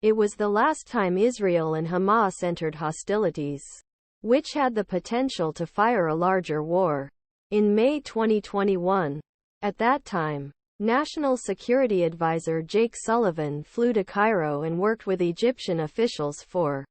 It was the last time Israel and Hamas entered hostilities, which had the potential to fire a larger war. In May 2021, at that time, National Security Advisor Jake Sullivan flew to Cairo and worked with Egyptian officials for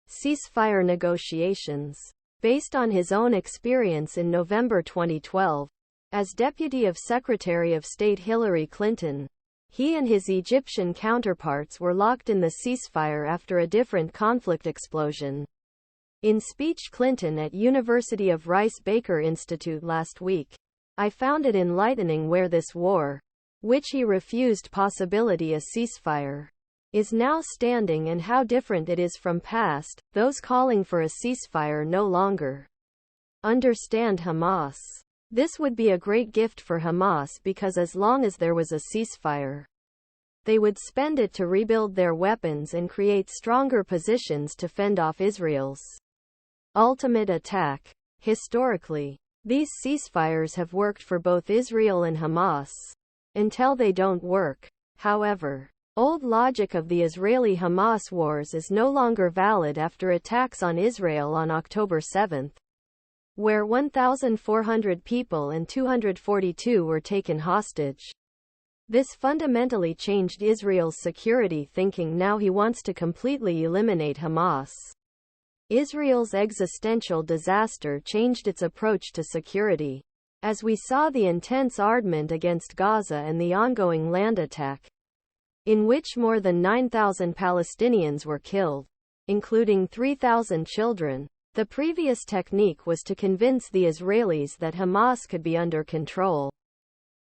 ceasefire negotiations. Based on his own experience in November 2012, as deputy of Secretary of State Hillary Clinton, he and his Egyptian counterparts were locked in the ceasefire after a different conflict explosion. In speech Clinton at University of Rice Baker Institute last week, "I found it enlightening where this war, which he refused possibility a ceasefire, is now standing and how different it is from past, those calling for a ceasefire no longer understand Hamas. This would be a great gift for Hamas because as long as there was a ceasefire, they would spend it to rebuild their weapons and create stronger positions to fend off Israel's ultimate attack. Historically, these ceasefires have worked for both Israel and Hamas. Until they don't work, however, old logic of the Israeli-Hamas wars is no longer valid after attacks on Israel on October 7, where 1,400 people and 242 were taken hostage. This fundamentally changed Israel's security thinking. Now he wants to completely eliminate Hamas. Israel's existential disaster changed its approach to security, as we saw the intense ardment against Gaza and the ongoing land attack, in which more than 9,000 Palestinians were killed, including 3,000 children. The previous technique was to convince the Israelis that Hamas could be under control,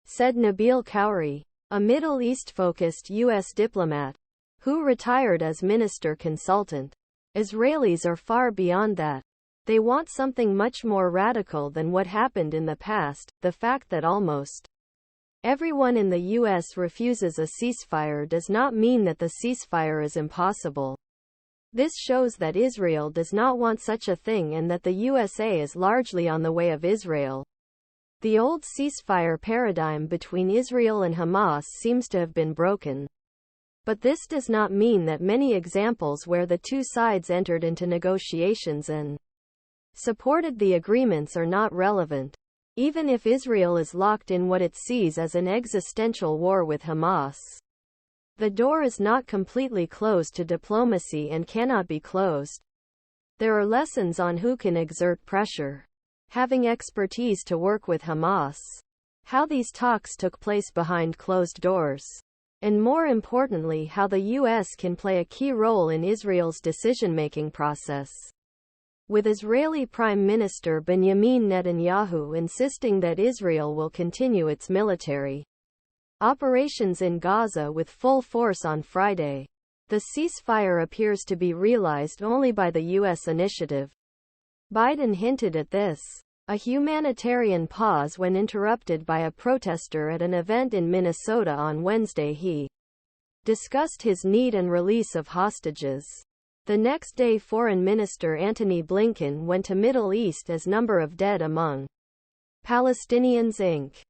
said Nabeel Khoury, a Middle East-focused U.S. diplomat, who retired as minister consultant. Israelis are far beyond that. They want something much more radical than what happened in the past. The fact that almost everyone in the U.S. refuses a ceasefire does not mean that the ceasefire is impossible. This shows that Israel does not want such a thing and that the USA is largely on the way of Israel. The old ceasefire paradigm between Israel and Hamas seems to have been broken. But this does not mean that many examples where the two sides entered into negotiations and supported the agreements are not relevant. Even if Israel is locked in what it sees as an existential war with Hamas, the door is not completely closed to diplomacy and cannot be closed. There are lessons on who can exert pressure, having expertise to work with Hamas, how these talks took place behind closed doors, and more importantly how the U.S. can play a key role in Israel's decision-making process. With Israeli Prime Minister Binyamin Netanyahu insisting that Israel will continue its military operations in Gaza with full force on Friday, the ceasefire appears to be realized only by the U.S. initiative. Biden hinted at this, a humanitarian pause when interrupted by a protester at an event in Minnesota on Wednesday. He discussed his need and release of hostages. The next day Foreign Minister Antony Blinken went to Middle East as number of dead among Palestinians Inc.